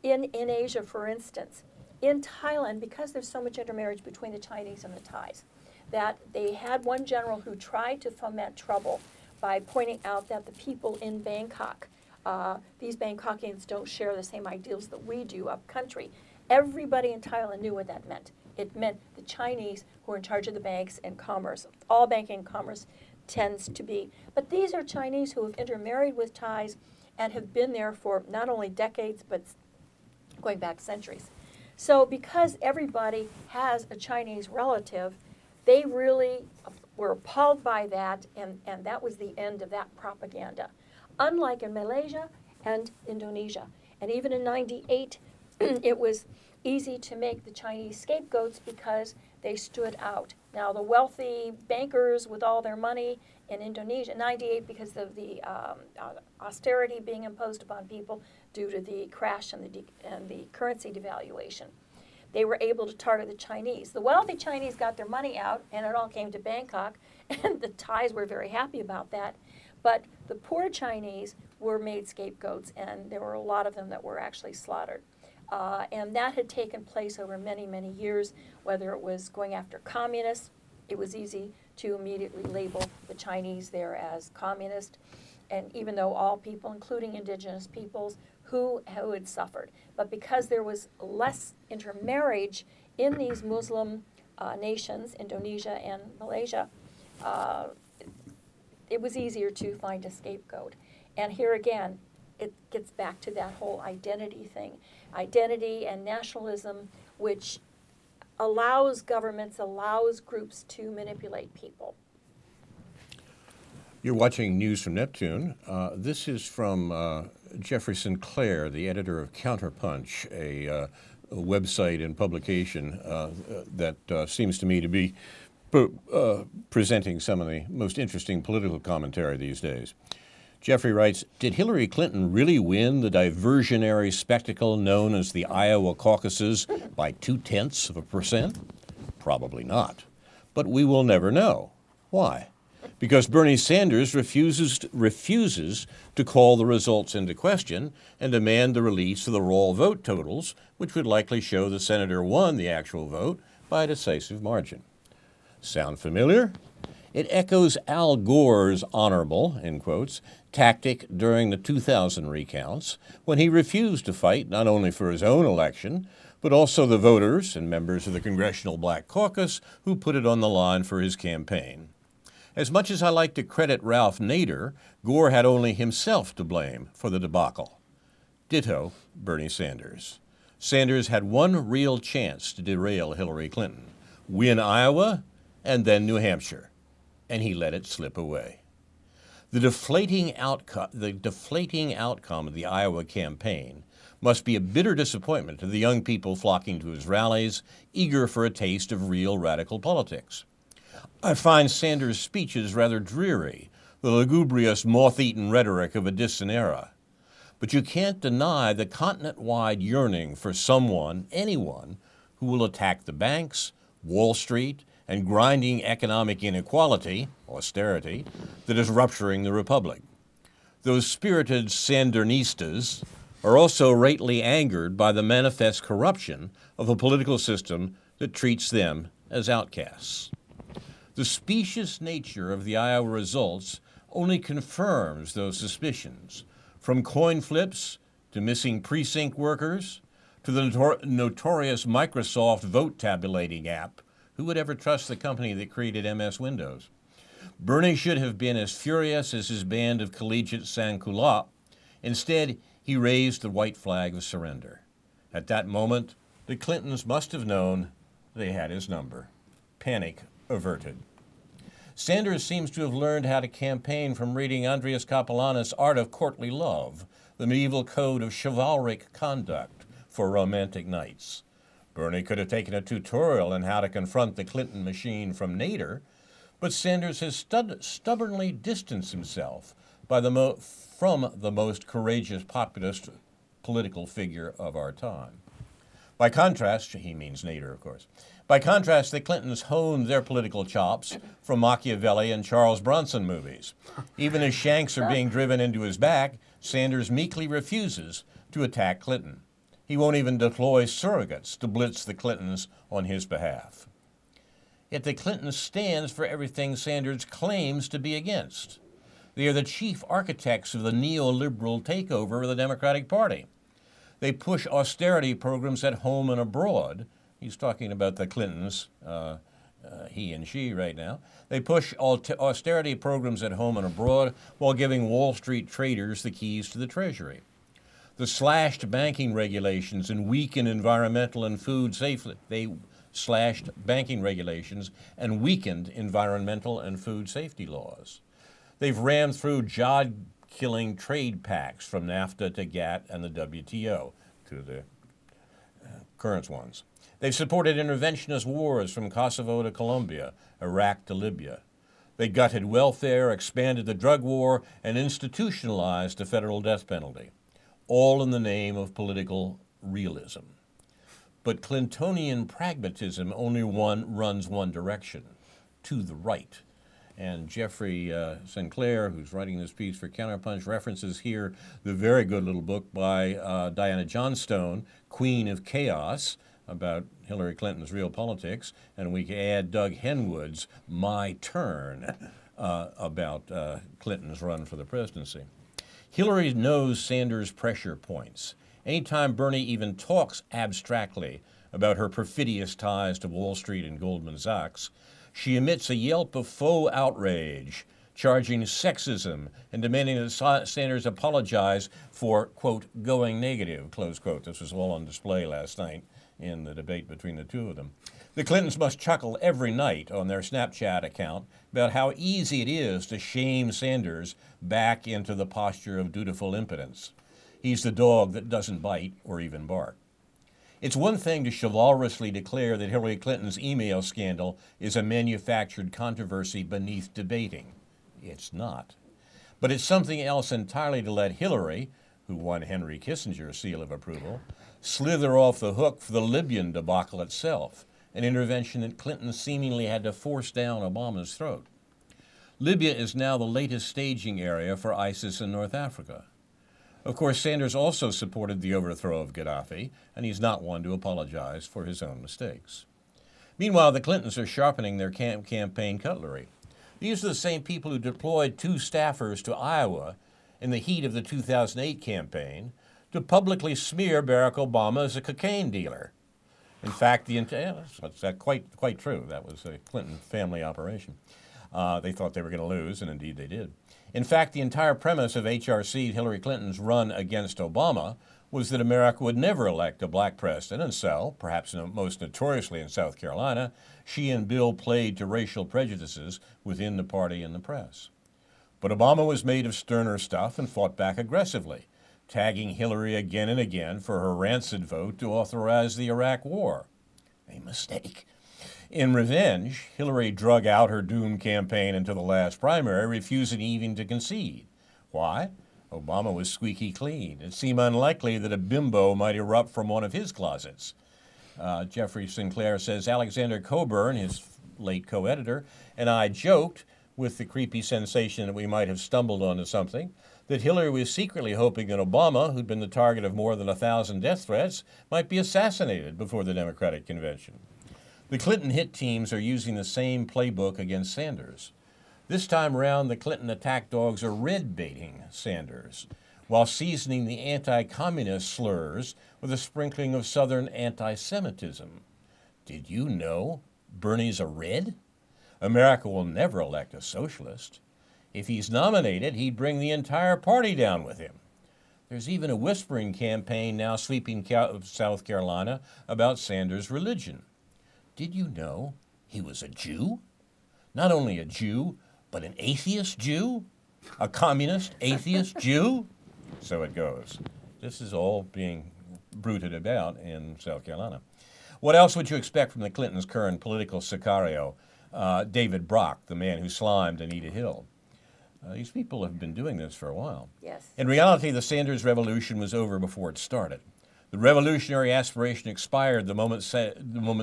in Asia, for instance, in Thailand, because there's so much intermarriage between the Chinese and the Thais, that they had one general who tried to foment trouble by pointing out that the people in Bangkok, these Bangkokians don't share the same ideals that we do up country. Everybody in Thailand knew what that meant. It meant the Chinese who are in charge of the banks and commerce. All banking and commerce tends to be. But these are Chinese who have intermarried with Thais and have been there for not only decades, but going back centuries. So because everybody has a Chinese relative, they really were appalled by that, and that was the end of that propaganda. Unlike in Malaysia and Indonesia. And even in '98, it was easy to make the Chinese scapegoats because they stood out. Now, the wealthy bankers with all their money in Indonesia, '98, because of the austerity being imposed upon people due to the crash and the currency devaluation, they were able to target the Chinese. The wealthy Chinese got their money out, and it all came to Bangkok, and the Thais were very happy about that. But the poor Chinese were made scapegoats, and there were a lot of them that were actually slaughtered. And that had taken place over many, many years, whether it was going after communists. It was easy to immediately label the Chinese there as communist, and even though all people, including indigenous peoples, who had suffered. But because there was less intermarriage in these Muslim nations, Indonesia and Malaysia, it was easier to find a scapegoat. And here again, it gets back to that whole identity thing. Identity and nationalism, which allows governments, allows groups to manipulate people. You're watching News from Neptune. This is from Jeffrey Sinclair, the editor of Counterpunch, a website and publication that seems to me to be presenting some of the most interesting political commentary these days. Jeffrey writes, did Hillary Clinton really win the diversionary spectacle known as the Iowa caucuses by 0.2%? Probably not. But we will never know. Why? Because Bernie Sanders refuses to call the results into question and demand the release of the raw vote totals, which would likely show the senator won the actual vote by a decisive margin. Sound familiar? It echoes Al Gore's honorable, in quotes, tactic during the 2000 recounts when he refused to fight not only for his own election, but also the voters and members of the Congressional Black Caucus who put it on the line for his campaign. As much as I like to credit Ralph Nader, Gore had only himself to blame for the debacle. Ditto Bernie Sanders. Sanders had one real chance to derail Hillary Clinton, win Iowa and then New Hampshire, and he let it slip away. The deflating outcome of the Iowa campaign must be a bitter disappointment to the young people flocking to his rallies, eager for a taste of real radical politics. I find Sanders' speeches rather dreary, the lugubrious, moth-eaten rhetoric of a distant era. But you can't deny the continent-wide yearning for someone, anyone, who will attack the banks, Wall Street, and grinding economic inequality, austerity, that is rupturing the republic. Those spirited Sandernistas are also rightly angered by the manifest corruption of a political system that treats them as outcasts. The specious nature of the Iowa results only confirms those suspicions, from coin flips to missing precinct workers to the notorious Microsoft vote tabulating app. Who would ever trust the company that created MS Windows? Bernie should have been as furious as his band of collegiate sans-culottes. Instead, he raised the white flag of surrender. At that moment, the Clintons must have known they had his number. Panic averted. Sanders seems to have learned how to campaign from reading Andreas Capellanus' Art of Courtly Love, the medieval code of chivalric conduct for romantic knights. Bernie could have taken a tutorial on how to confront the Clinton machine from Nader, but Sanders has stubbornly distanced himself from the most courageous populist political figure of our time. By contrast, he means Nader, of course. By contrast, the Clintons honed their political chops from Machiavelli and Charles Bronson movies. Even as shanks are being driven into his back, Sanders meekly refuses to attack Clinton. He won't even deploy surrogates to blitz the Clintons on his behalf. Yet the Clintons stands for everything Sanders claims to be against. They are the chief architects of the neoliberal takeover of the Democratic Party. They push austerity programs at home and abroad. He's talking about the Clintons, he and she right now. They push austerity programs at home and abroad while giving Wall Street traders the keys to the Treasury. The slashed banking regulations and weakened environmental and food safety. They slashed banking regulations and weakened environmental and food safety laws. They've rammed through job-killing trade pacts from NAFTA to GATT and the WTO to the current ones. They've supported interventionist wars from Kosovo to Colombia, Iraq to Libya. They gutted welfare, expanded the drug war, and institutionalized the federal death penalty, all in the name of political realism. But Clintonian pragmatism only runs one direction, to the right. And Jeffrey Sinclair, who's writing this piece for Counterpunch, references here the very good little book by Diana Johnstone, Queen of Chaos, about Hillary Clinton's real politics. And we can add Doug Henwood's My Turn about Clinton's run for the presidency. Hillary knows Sanders' pressure points. Anytime Bernie even talks abstractly about her perfidious ties to Wall Street and Goldman Sachs, she emits a yelp of faux outrage charging sexism and demanding that Sanders apologize for, quote, going negative, close quote. This was all on display last night in the debate between the two of them. The Clintons must chuckle every night on their Snapchat account about how easy it is to shame Sanders back into the posture of dutiful impotence. He's the dog that doesn't bite or even bark. It's one thing to chivalrously declare that Hillary Clinton's email scandal is a manufactured controversy beneath debating. It's not. But it's something else entirely to let Hillary, who won Henry Kissinger's seal of approval, slither off the hook for the Libyan debacle itself, an intervention that Clinton seemingly had to force down Obama's throat. Libya is now the latest staging area for ISIS in North Africa. Of course, Sanders also supported the overthrow of Gaddafi, and he's not one to apologize for his own mistakes. Meanwhile, the Clintons are sharpening their campaign cutlery. These are the same people who deployed 2 staffers to Iowa in the heat of the 2008 campaign to publicly smear Barack Obama as a cocaine dealer. In fact, that's quite true. That was a Clinton family operation. They thought they were going to lose, and indeed they did. In fact, the entire premise of HRC Hillary Clinton's run against Obama was that America would never elect a black president, and so, perhaps most notoriously in South Carolina, she and Bill played to racial prejudices within the party and the press. But Obama was made of sterner stuff and fought back aggressively, tagging Hillary again and again for her rancid vote to authorize the Iraq War. A mistake. In revenge, Hillary drug out her doomed campaign into the last primary, refusing even to concede. Why? Obama was squeaky clean. It seemed unlikely that a bimbo might erupt from one of his closets. Jeffrey Sinclair says, Alexander Coburn, his late co-editor, and I joked with the creepy sensation that we might have stumbled onto something, that Hillary was secretly hoping that Obama, who'd been the target of more than 1,000 death threats, might be assassinated before the Democratic convention. The Clinton hit teams are using the same playbook against Sanders. This time around, the Clinton attack dogs are red-baiting Sanders, while seasoning the anti-communist slurs with a sprinkling of Southern anti-Semitism. Did you know Bernie's a red? America will never elect a socialist. If he's nominated, he'd bring the entire party down with him. There's even a whispering campaign now sweeping South Carolina about Sanders' religion. Did you know he was a Jew? Not only a Jew, but an atheist Jew? A communist atheist Jew? So it goes. This is all being bruited about in South Carolina. What else would you expect from the Clintons' current political sicario, David Brock, the man who slimed Anita Hill? These people have been doing this for a while. Yes. In reality, the Sanders revolution was over before it started. The revolutionary aspiration expired the moment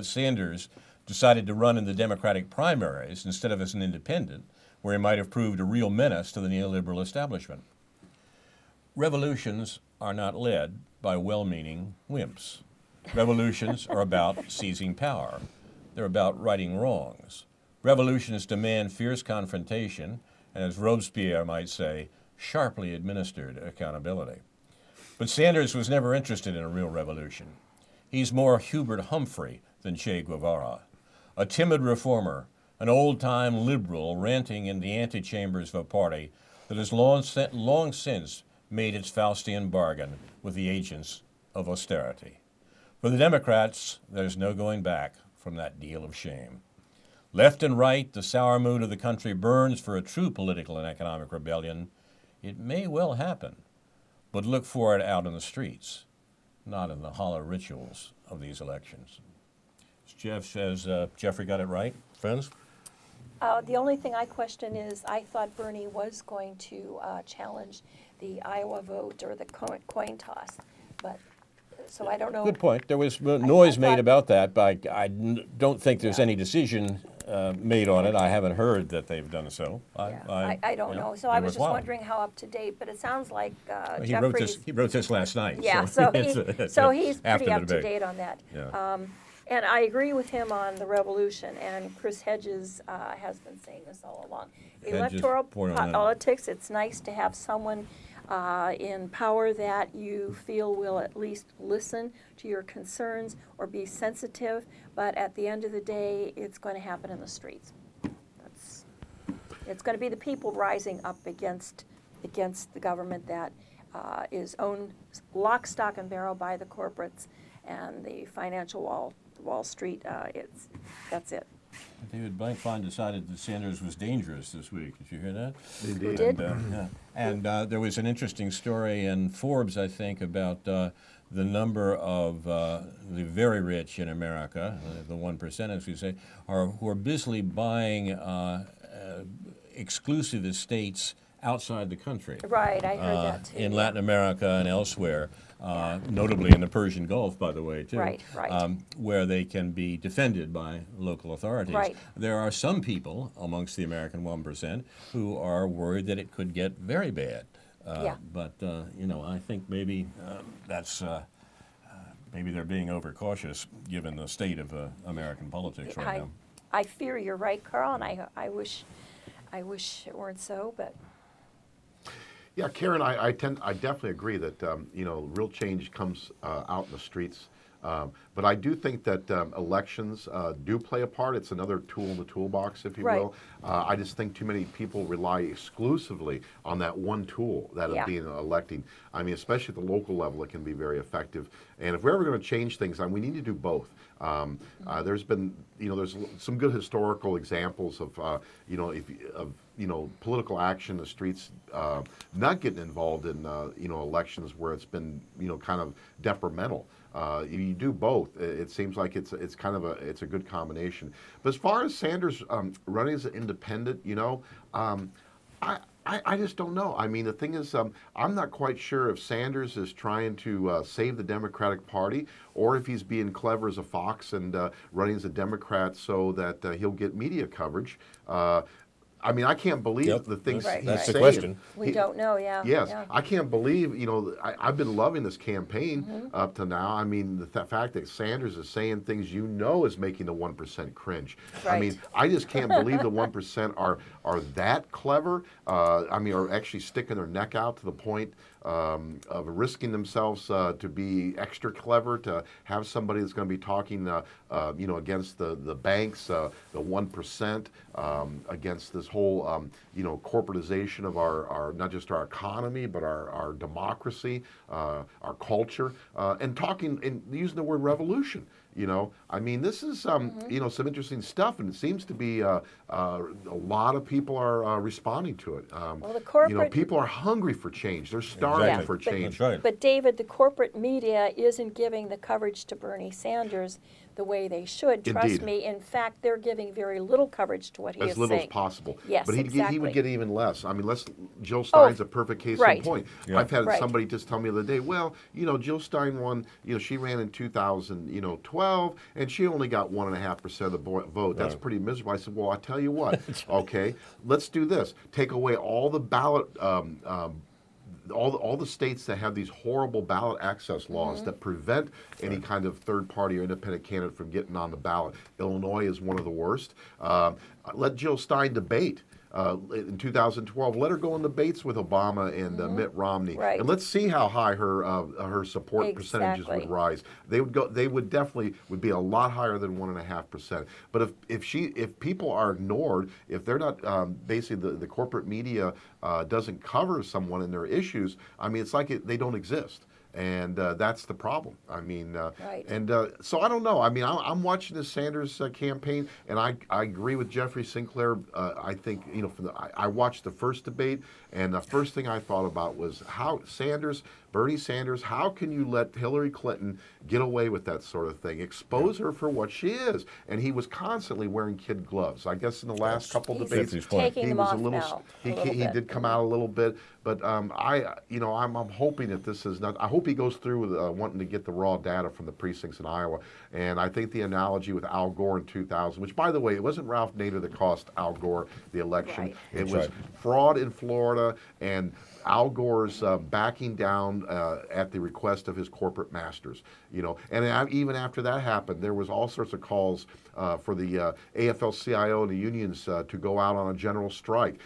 Sanders decided to run in the Democratic primaries instead of as an independent, where he might have proved a real menace to the neoliberal establishment. Revolutions are not led by well-meaning wimps. Revolutions are about seizing power. They're about righting wrongs. Revolutions demand fierce confrontation and, as Robespierre might say, sharply administered accountability. But Sanders was never interested in a real revolution. He's more Hubert Humphrey than Che Guevara, a timid reformer, an old-time liberal ranting in the antechambers of a party that has long since made its Faustian bargain with the agents of austerity. For the Democrats, there's no going back from that deal of shame. Left and right, the sour mood of the country burns for a true political and economic rebellion. It may well happen, but look for it out in the streets, not in the hollow rituals of these elections. Jeff says, Jeffrey got it right, friends? The only thing I question is, I thought Bernie was going to challenge the Iowa vote or the coin toss, but, so I don't know. Good point. There was noise made thought- about that, but I don't think there's any decision made on it. I haven't heard that they've done so. I don't know, so I was just wondering how up to date, but it sounds like He wrote Jeffrey's. this last night. Yeah, so so he's after pretty the up to debate. date on that. Yeah. And I agree with him on the revolution, and Chris Hedges has been saying this all along. Electoral point on that. politics, it's nice to have someone in power that you feel will at least listen to your concerns or be sensitive, but at the end of the day, it's going to happen in the streets. That's It's going to be the people rising up against the government that is owned lock, stock, and barrel by the corporates and the financial Wall Street. That's it. David Blankfein decided that Sanders was dangerous this week. Did you hear that? Indeed. Did? And there was an interesting story in Forbes, I think, about the number of the very rich in America, the 1%, as we say, who are busily buying exclusive estates outside the country. Right, I heard that too. In yeah. Latin America and elsewhere, notably in the Persian Gulf, by the way, too. Right. Where they can be defended by local authorities. Right. There are some people amongst the American 1% who are worried that it could get very bad. Yeah. But, I think maybe that's... maybe they're being overcautious given the state of American politics right now. I fear you're right, Carl, and I wish it weren't so, but Yeah, Karen, I definitely agree that real change comes out in the streets. But I do think that elections do play a part. It's another tool in the toolbox, if you Right. will. I just think too many people rely exclusively on that one tool, that Yeah. of being electing. I mean, especially at the local level, it can be very effective. And if we're ever going to change things, we need to do both. There's been, there's some good historical examples of, political action in the streets not getting involved in, elections where it's been, kind of detrimental. You do both. It seems like it's kind of a good combination. But as far as Sanders running as an independent, I just don't know. I mean, the thing is, I'm not quite sure if Sanders is trying to save the Democratic Party or if he's being clever as a fox and running as a Democrat so that he'll get media coverage. I mean, I can't believe the things Right, he's That's the saying. question. we don't know. Yeah. Yes, Yeah. I can't believe, I've been loving this campaign up to now. I mean, the fact that Sanders is saying things is making the 1% cringe. I Right. mean, I just can't believe the 1% are that clever. Are actually sticking their neck out to the point of risking themselves to be extra clever, to have somebody that's going to be talking, against the banks, the 1%, against this whole, corporatization of our not just our economy, but our democracy, our culture, and talking and using the word revolution. This is some interesting stuff, and it seems to be a lot of people are responding to it. Well, the corporate people are hungry for change. They're starving Exactly. for change. That's right. But David, the corporate media isn't giving the coverage to Bernie Sanders the way they should. Trust Indeed. me. In fact, they're giving very little coverage to what he is As little saying. as possible. Yes, but he exactly. would get even less. I mean, Jill Stein's a perfect case right. in point. Yeah. I've had Right. somebody just tell me the other day, well, Jill Stein won, she ran in 2012, and she only got 1.5% of the vote. That's Right. pretty miserable. I said, well, I tell you what, okay, let's do this. Take away all the ballot all the states that have these horrible ballot access laws that prevent any kind of third party or independent candidate from getting on the ballot. Illinois is one of the worst. Let Jill Stein debate. In 2012, let her go in debates with Obama and Mitt Romney, Right. and let's see how high her support percentages Exactly. would rise. They would definitely be a lot higher than 1.5%. But if people are ignored, if they're not basically the corporate media doesn't cover someone and their issues, I mean, it's like they don't exist. And that's the problem. I mean, Right. and so I don't know. I mean, I'm watching the Sanders campaign, and I agree with Jeffrey Sinclair. I think I watched the first debate, and the first thing I thought about was how Bernie Sanders, how can you let Hillary Clinton get away with that sort of thing? Expose her for what she is. And he was constantly wearing kid gloves. I guess in the last couple He's debates, Jeffrey's point. taking he them was off a little. now. He a little bit. did come out a little bit, but I'm hoping that this is not. I hope he goes through with wanting to get the raw data from the precincts in Iowa. And I think the analogy with Al Gore in 2000, which by the way, it wasn't Ralph Nader that cost Al Gore the election. Right. It That's was right. fraud in Florida and Al Gore's backing down at the request of his corporate masters, and even after that happened, there was all sorts of calls for the AFL-CIO and the unions to go out on a general strike.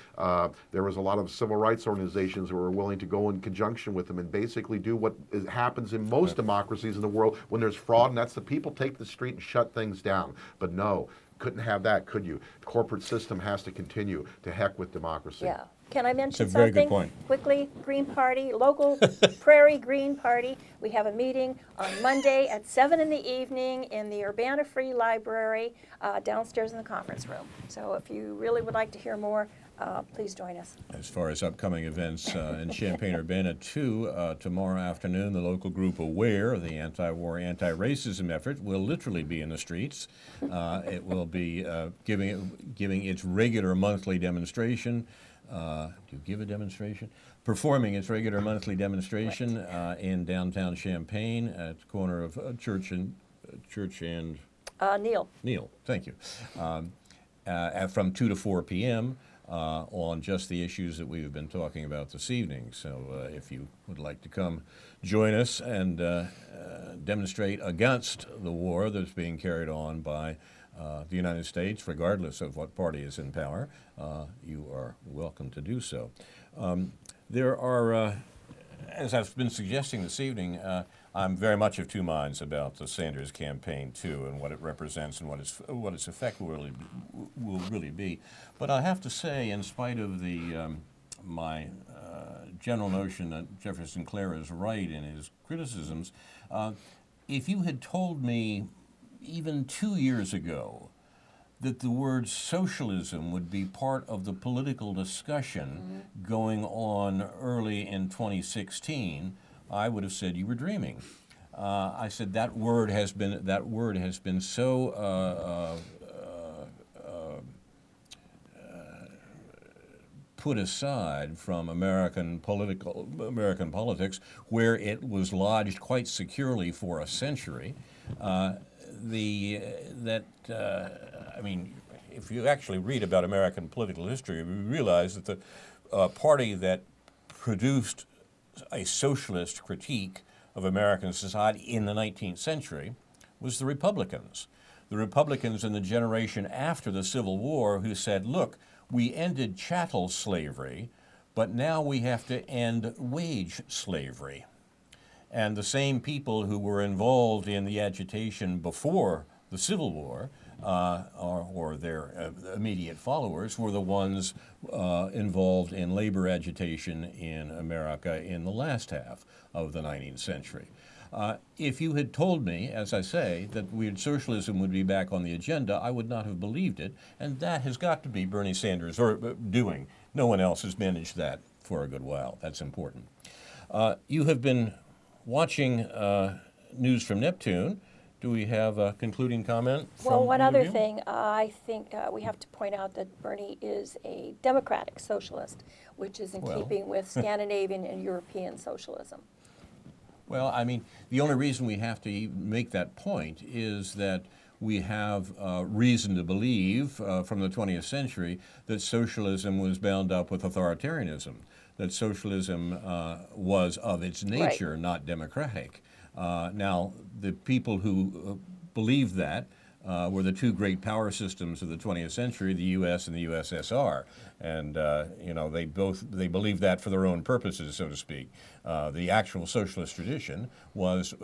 There was a lot of civil rights organizations who were willing to go in conjunction with them and basically do what happens in most democracies in the world when there's fraud, and that's the people take the street and shut things down. But no. couldn't have that, could you? Corporate system has to continue. To heck with democracy. Yeah. Can I mention a very good something point. quickly? Green Party, local Prairie Green Party. We have a meeting on Monday at 7 in the evening in the Urbana Free Library downstairs in the conference room. So if you really would like to hear more, please join us. As far as upcoming events in Champaign-Urbana, tomorrow afternoon, the local group Aware, the anti-war, anti-racism effort, will literally be in the streets. It will be giving its regular monthly demonstration. Do you give a demonstration? Performing its regular monthly demonstration in downtown Champaign at the corner of Church and Neil. Thank you. From 2 to 4 p.m. On just the issues that we've been talking about this evening. So if you would like to come join us and demonstrate against the war that's being carried on by the United States, regardless of what party is in power, you are welcome to do so. There are, as I've been suggesting this evening, I'm very much of two minds about the Sanders campaign too, and what it represents and what its effect will really be. But I have to say, in spite of my general notion that Jefferson Clare is right in his criticisms, if you had told me even 2 years ago that the word socialism would be part of the political discussion going on early in 2016, I would have said you were dreaming. I said that word has been so put aside from American politics, where it was lodged quite securely for a century. If you actually read about American political history, you realize that the party that produced a socialist critique of American society in the 19th century was the Republicans. The Republicans in the generation after the Civil War who said, look, we ended chattel slavery, but now we have to end wage slavery. And the same people who were involved in the agitation before the Civil War, or their immediate followers, were the ones involved in labor agitation in America in the last half of the 19th century. If you had told me, as I say, that socialism would be back on the agenda, I would not have believed it, and that has got to be Bernie Sanders doing. No one else has managed that for a good while. That's important. You have been watching news from Neptune. Do we have a concluding comment from Well, one either of other you? thing, I think we have to point out that Bernie is a democratic socialist, which is in keeping with Scandinavian and European socialism. Well, I mean, the only reason we have to make that point is that we have reason to believe from the 20th century that socialism was bound up with authoritarianism, that socialism was of its nature not democratic. Now, the people who believed that were the two great power systems of the 20th century, the U.S. and the USSR. And, they believed that for their own purposes, so to speak. The actual socialist tradition was,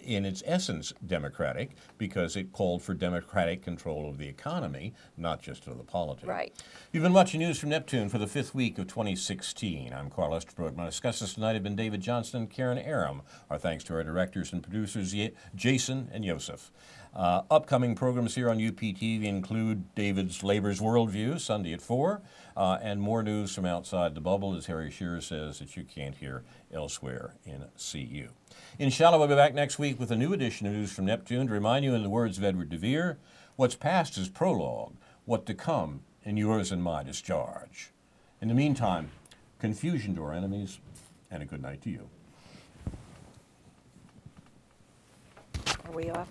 in its essence, democratic because it called for democratic control of the economy, not just of the politics. Right. You've been watching News from Neptune for the 5th week of 2016. I'm Carl Estabrook. My discussants tonight have been David Johnston and Karen Aram. Our thanks to our directors and producers, Jason and Yosef. Upcoming programs here on UPTV include David's Labor's Worldview, Sunday at 4, and more news from outside the bubble, as Harry Shearer says, that you can't hear elsewhere in CU. Inshallah, we'll be back next week with a new edition of News from Neptune to remind you, in the words of Edward de Vere, what's past is prologue, what to come in yours and my discharge. In the meantime, confusion to our enemies, and a good night to you. Are we off?